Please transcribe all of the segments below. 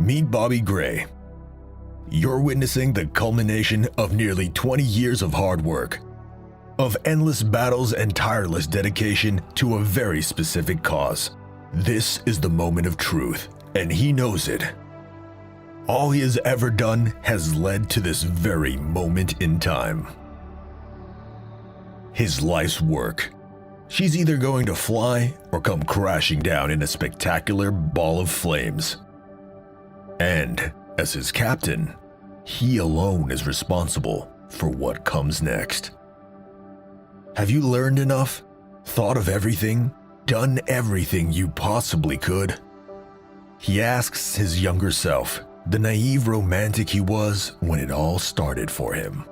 Meet Bobby Gray. You're witnessing the culmination of nearly 20 years of hard work, of endless battles and tireless dedication to a very specific cause. This is the moment of truth, and he knows it. All he has ever done has led to this very moment in time. His life's work. She's either going to fly or come crashing down in a spectacular ball of flames. And, as his captain, he alone is responsible for what comes next. Have you learned enough? Thought of everything? Done everything you possibly could? He asks his younger self, the naive romantic he was when it all started for him.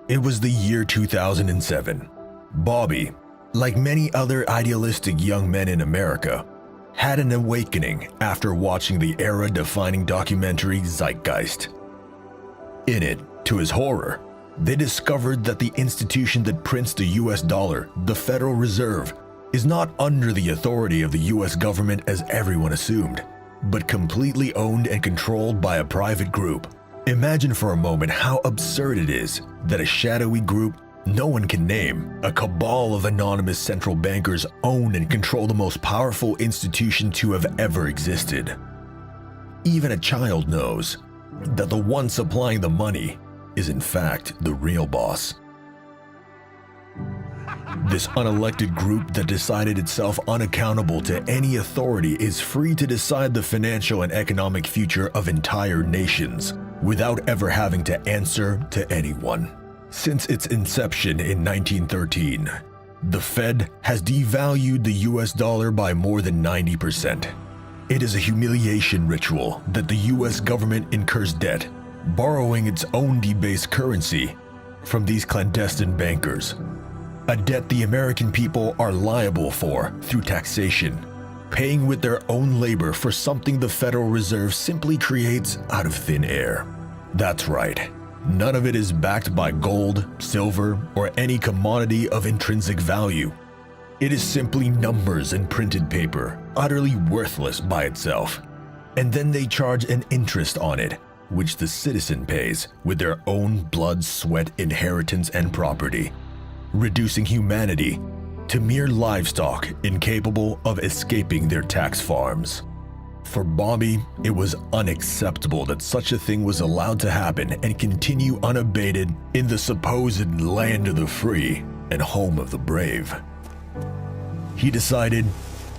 It was the year 2007. Bobby, like many other idealistic young men in America, had an awakening after watching the era-defining documentary Zeitgeist. In it, to his horror, they discovered that the institution that prints the US dollar, the Federal Reserve, is not under the authority of the US government as everyone assumed, but completely owned and controlled by a private group. Imagine for a moment how absurd it is that a shadowy group no one can name, a cabal of anonymous central bankers own and control the most powerful institution to have ever existed. Even a child knows that the one supplying the money is in fact the real boss. This unelected group that decided itself unaccountable to any authority is free to decide the financial and economic future of entire nations without ever having to answer to anyone. Since its inception in 1913, the Fed has devalued the US dollar by more than 90%. It is a humiliation ritual that the US government incurs debt, borrowing its own debased currency from these clandestine bankers. A debt the American people are liable for through taxation, paying with their own labor for something the Federal Reserve simply creates out of thin air. That's right. None of it is backed by gold, silver, or any commodity of intrinsic value. It is simply numbers and printed paper, utterly worthless by itself. And then they charge an interest on it, which the citizen pays with their own blood, sweat, inheritance, and property, reducing humanity to mere livestock incapable of escaping their tax farms. For Bobby, it was unacceptable that such a thing was allowed to happen and continue unabated in the supposed land of the free and home of the brave. He decided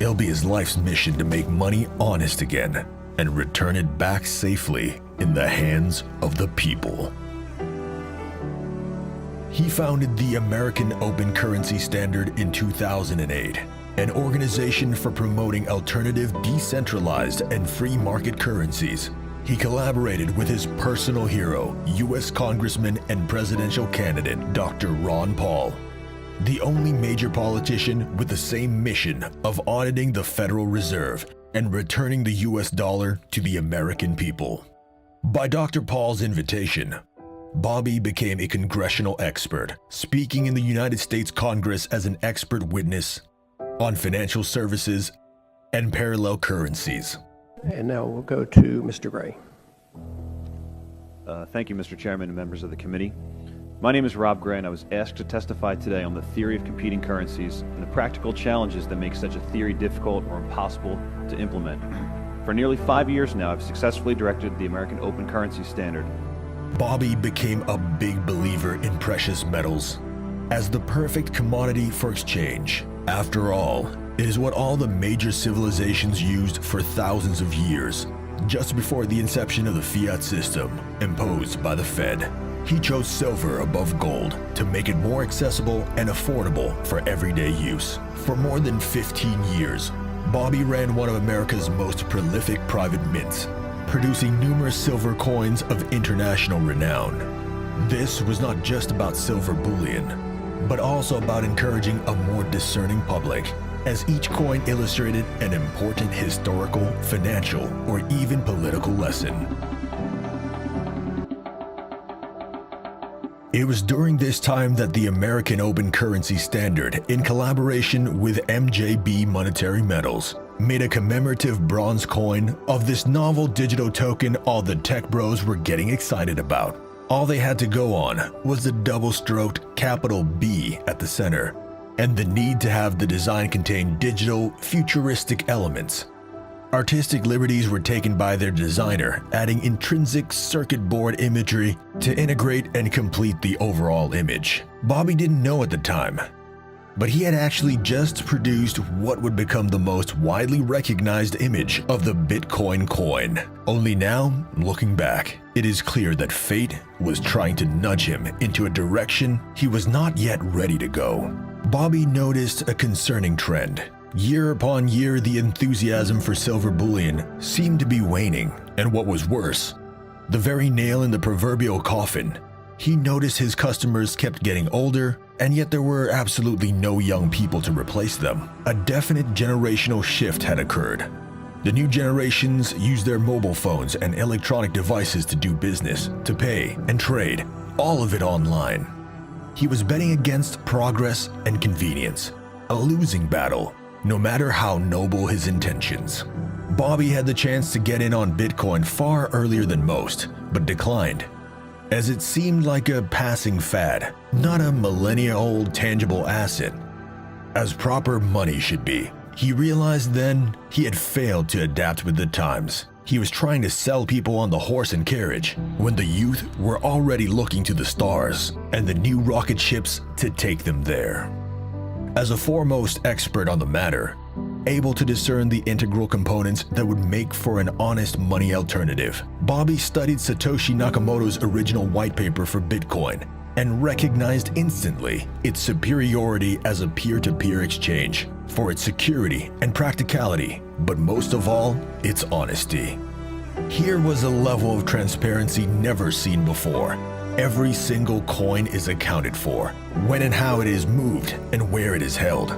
it'll be his life's mission to make money honest again and return it back safely in the hands of the people. He founded the American Open Currency Standard in 2008. An organization for promoting alternative, decentralized, and free market currencies. He collaborated with his personal hero, U.S. Congressman and presidential candidate Dr. Ron Paul, the only major politician with the same mission of auditing the Federal Reserve and returning the U.S. dollar to the American people. By Dr. Paul's invitation, Bobby became a congressional expert, speaking in the United States Congress as an expert witness on financial services and parallel currencies. And now we'll go to Mr. Gray. Thank you, Mr. Chairman and members of the committee. My name is Rob Gray, and I was asked to testify today on the theory of competing currencies and the practical challenges that make such a theory difficult or impossible to implement. For nearly 5 years now, I've successfully directed the American Open Currency Standard. Bobby became a big believer in precious metals as the perfect commodity for exchange. After all, it is what all the major civilizations used for thousands of years, just before the inception of the fiat system imposed by the Fed. He chose silver above gold to make it more accessible and affordable for everyday use. For more than 15 years, Bobby ran one of America's most prolific private mints, producing numerous silver coins of international renown. This was not just about silver bullion, but also about encouraging a more discerning public, as each coin illustrated an important historical, financial, or even political lesson. It was during this time that the American Open Currency Standard, in collaboration with MJB Monetary Metals, made a commemorative bronze coin of this novel digital token all the tech bros were getting excited about. All they had to go on was the double-stroked capital B at the center, and the need to have the design contain digital, futuristic elements. Artistic liberties were taken by their designer, adding intrinsic circuit board imagery to integrate and complete the overall image. Bobby didn't know at the time, but he had actually just produced what would become the most widely recognized image of the Bitcoin coin. Only now, looking back, it is clear that fate was trying to nudge him into a direction he was not yet ready to go. Bobby noticed a concerning trend. Year upon year, the enthusiasm for silver bullion seemed to be waning, and what was worse, the very nail in the proverbial coffin, he noticed his customers kept getting older, and yet there were absolutely no young people to replace them. A definite generational shift had occurred. The new generations use their mobile phones and electronic devices to do business, to pay and trade, all of it online. He was betting against progress and convenience, a losing battle, no matter how noble his intentions. Bobby had the chance to get in on Bitcoin far earlier than most, but declined, as it seemed like a passing fad, not a millennia-old tangible asset, as proper money should be. He realized then he had failed to adapt with the times. He was trying to sell people on the horse and carriage when the youth were already looking to the stars and the new rocket ships to take them there. As a foremost expert on the matter, able to discern the integral components that would make for an honest money alternative, Bobby studied Satoshi Nakamoto's original white paper for Bitcoin and recognized instantly its superiority as a peer-to-peer exchange for its security and practicality, but most of all, its honesty. Here was a level of transparency never seen before. Every single coin is accounted for, when and how it is moved, and where it is held.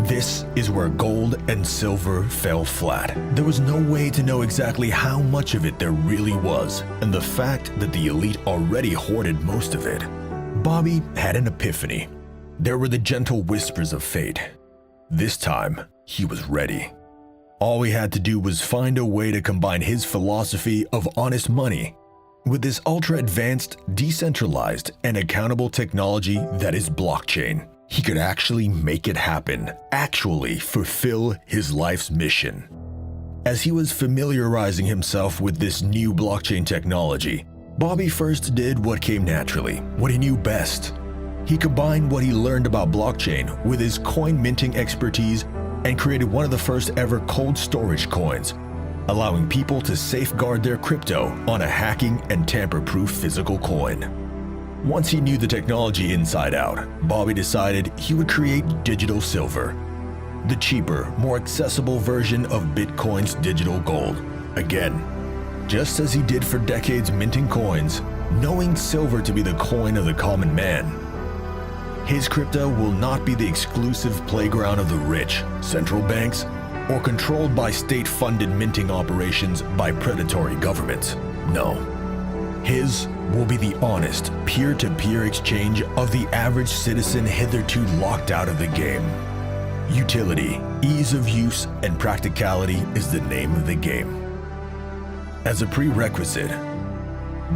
This is where gold and silver fell flat. There was no way to know exactly how much of it there really was, and the fact that the elite already hoarded most of it. Bobby had an epiphany. There were the gentle whispers of fate. This time, he was ready. All he had to do was find a way to combine his philosophy of honest money with this ultra-advanced, decentralized, and accountable technology that is blockchain. He could actually make it happen, actually fulfill his life's mission. As he was familiarizing himself with this new blockchain technology, Bobby first did what came naturally, what he knew best. He combined what he learned about blockchain with his coin minting expertise and created one of the first ever cold storage coins, allowing people to safeguard their crypto on a hacking and tamper-proof physical coin. Once he knew the technology inside out, Bobby decided he would create digital silver, the cheaper, more accessible version of Bitcoin's digital gold. Again, just as he did for decades minting coins, knowing silver to be the coin of the common man. His crypto will not be the exclusive playground of the rich, central banks, or controlled by state-funded minting operations by predatory governments. No. His will be the honest, peer-to-peer exchange of the average citizen hitherto locked out of the game. Utility, ease of use, and practicality is the name of the game. As a prerequisite,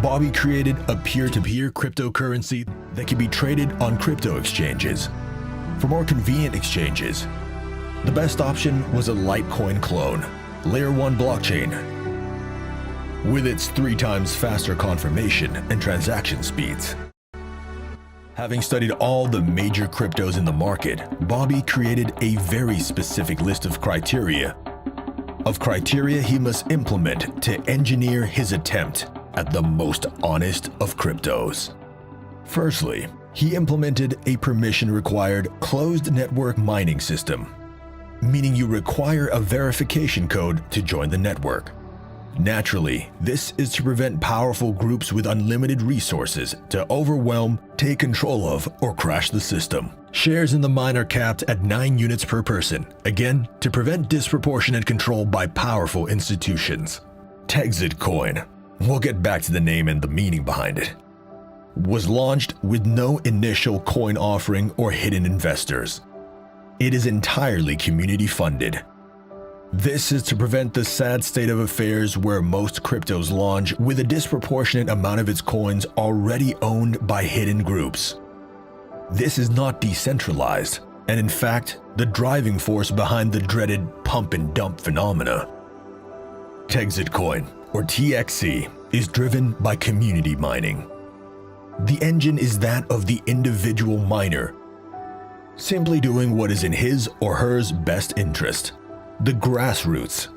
Bobby created a peer-to-peer cryptocurrency that can be traded on crypto exchanges. For more convenient exchanges, the best option was a Litecoin clone, Layer 1 blockchain, with its 3 times faster confirmation and transaction speeds. Having studied all the major cryptos in the market, Bobby created a very specific list of criteria he must implement to engineer his attempt at the most honest of cryptos. Firstly, he implemented a permission-required closed network mining system, meaning you require a verification code to join the network. Naturally, this is to prevent powerful groups with unlimited resources to overwhelm, take control of, or crash the system. Shares in the mine are capped at 9 units per person, again, to prevent disproportionate control by powerful institutions. TexitCoin, we'll get back to the name and the meaning behind it, was launched with no initial coin offering or hidden investors. It is entirely community funded. This is to prevent the sad state of affairs where most cryptos launch with a disproportionate amount of its coins already owned by hidden groups. This is not decentralized, and in fact, the driving force behind the dreaded pump and dump phenomena. TexitCoin, or TXC, is driven by community mining. The engine is that of the individual miner, simply doing what is in his or hers best interest. The grassroots,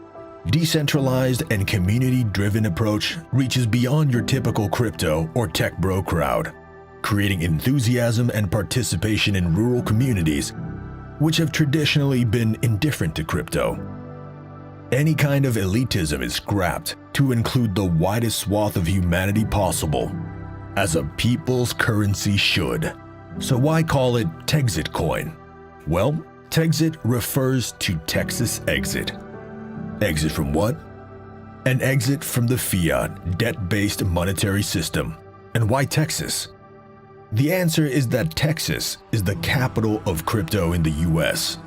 decentralized and community-driven approach reaches beyond your typical crypto or tech bro crowd, creating enthusiasm and participation in rural communities which have traditionally been indifferent to crypto. Any kind of elitism is scrapped to include the widest swath of humanity possible, as a people's currency should. So why call it TexitCoin? Well, Texit refers to Texas exit. Exit from what? An exit from the fiat, debt-based monetary system. And why Texas? The answer is that Texas is the capital of crypto in the US.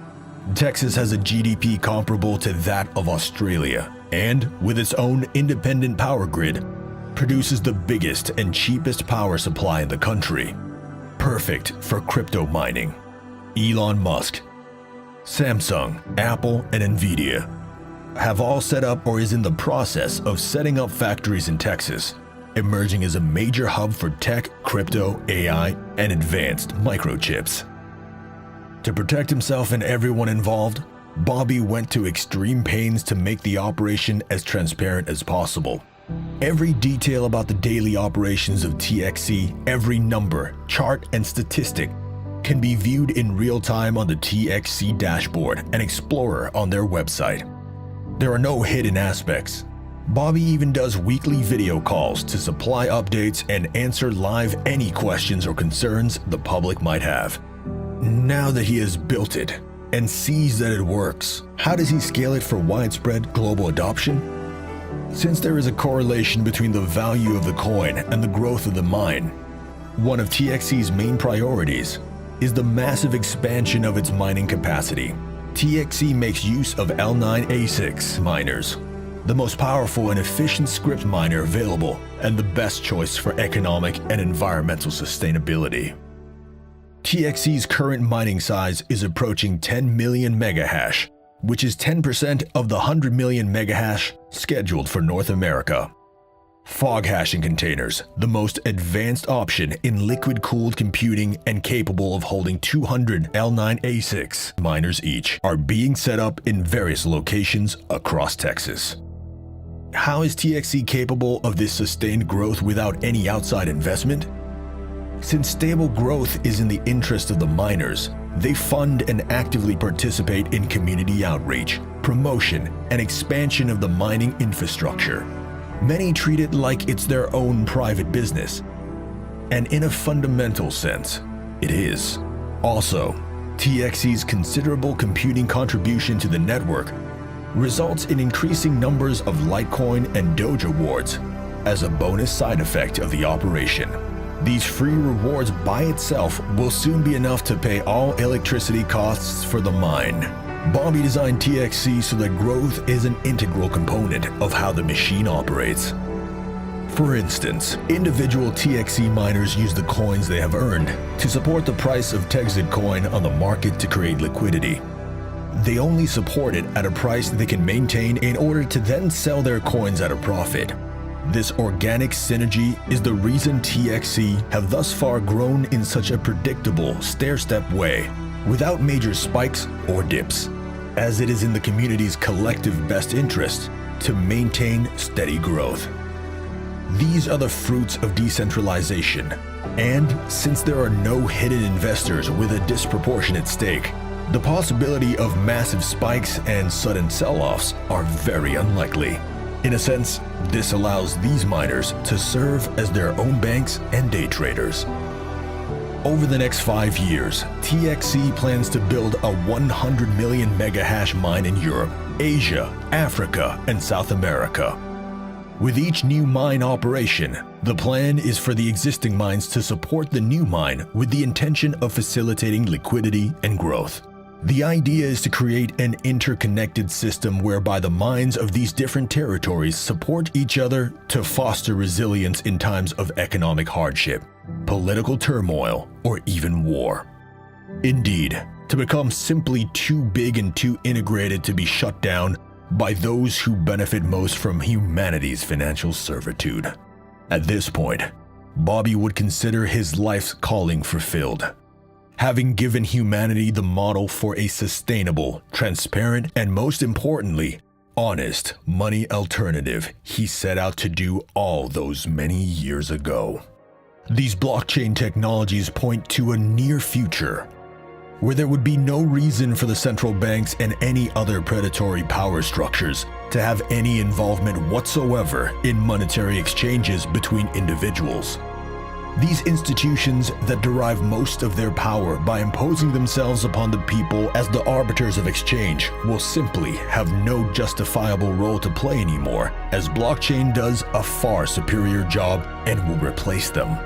Texas has a GDP comparable to that of Australia, and with its own independent power grid, produces the biggest and cheapest power supply in the country. Perfect for crypto mining. Elon Musk, Samsung, Apple, and Nvidia have all set up or is in the process of setting up factories in Texas, emerging as a major hub for tech, crypto, AI, and advanced microchips. To protect himself and everyone involved, Bobby went to extreme pains to make the operation as transparent as possible. Every detail about the daily operations of TXC, every number, chart, and statistic can be viewed in real time on the TXC dashboard and Explorer on their website. There are no hidden aspects. Bobby even does weekly video calls to supply updates and answer live any questions or concerns the public might have. Now that he has built it and sees that it works, how does he scale it for widespread global adoption? Since there is a correlation between the value of the coin and the growth of the mine, one of TXC's main priorities is the massive expansion of its mining capacity. TXC makes use of L9 A6 miners, the most powerful and efficient script miner available and the best choice for economic and environmental sustainability. TXC's current mining size is approaching 10 million megahash, which is 10% of the 100 million megahash scheduled for North America. Fog hashing containers, the most advanced option in liquid-cooled computing and capable of holding 200 L9 A6 miners each, are being set up in various locations across Texas. How is TXC capable of this sustained growth without any outside investment? Since stable growth is in the interest of the miners, they fund and actively participate in community outreach, promotion, and expansion of the mining infrastructure. Many treat it like it's their own private business, and in a fundamental sense, it is. Also, TXC's considerable computing contribution to the network results in increasing numbers of Litecoin and Doge awards as a bonus side effect of the operation. These free rewards by itself will soon be enough to pay all electricity costs for the mine. Bobby designed TXC so that growth is an integral component of how the machine operates. For instance, individual TXC miners use the coins they have earned to support the price of TexitCoin on the market to create liquidity. They only support it at a price they can maintain in order to then sell their coins at a profit. This organic synergy is the reason TXC have thus far grown in such a predictable, stair-step way, without major spikes or dips, as it is in the community's collective best interest to maintain steady growth. These are the fruits of decentralization, and since there are no hidden investors with a disproportionate stake, the possibility of massive spikes and sudden sell-offs are very unlikely. In a sense, this allows these miners to serve as their own banks and day traders. Over the next 5 years, TXC plans to build a 100 million megahash mine in Europe, Asia, Africa, and South America. With each new mine operation, the plan is for the existing mines to support the new mine with the intention of facilitating liquidity and growth. The idea is to create an interconnected system whereby the minds of these different territories support each other to foster resilience in times of economic hardship, political turmoil, or even war. Indeed, to become simply too big and too integrated to be shut down by those who benefit most from humanity's financial servitude. At this point, Bobby would consider his life's calling fulfilled. Having given humanity the model for a sustainable, transparent, and most importantly, honest money alternative he set out to do all those many years ago. These blockchain technologies point to a near future where there would be no reason for the central banks and any other predatory power structures to have any involvement whatsoever in monetary exchanges between individuals. These institutions that derive most of their power by imposing themselves upon the people as the arbiters of exchange will simply have no justifiable role to play anymore, as blockchain does a far superior job and will replace them.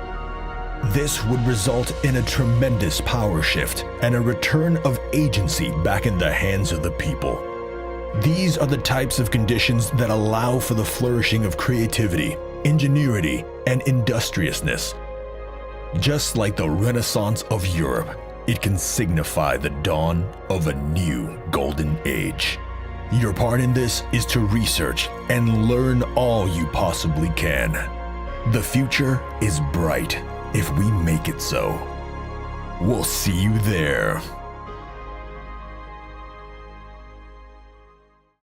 This would result in a tremendous power shift and a return of agency back in the hands of the people. These are the types of conditions that allow for the flourishing of creativity, ingenuity, and industriousness. Just like the Renaissance of Europe, it can signify the dawn of a new golden age. Your part in this is to research and learn all you possibly can. The future is bright if we make it so. We'll see you there.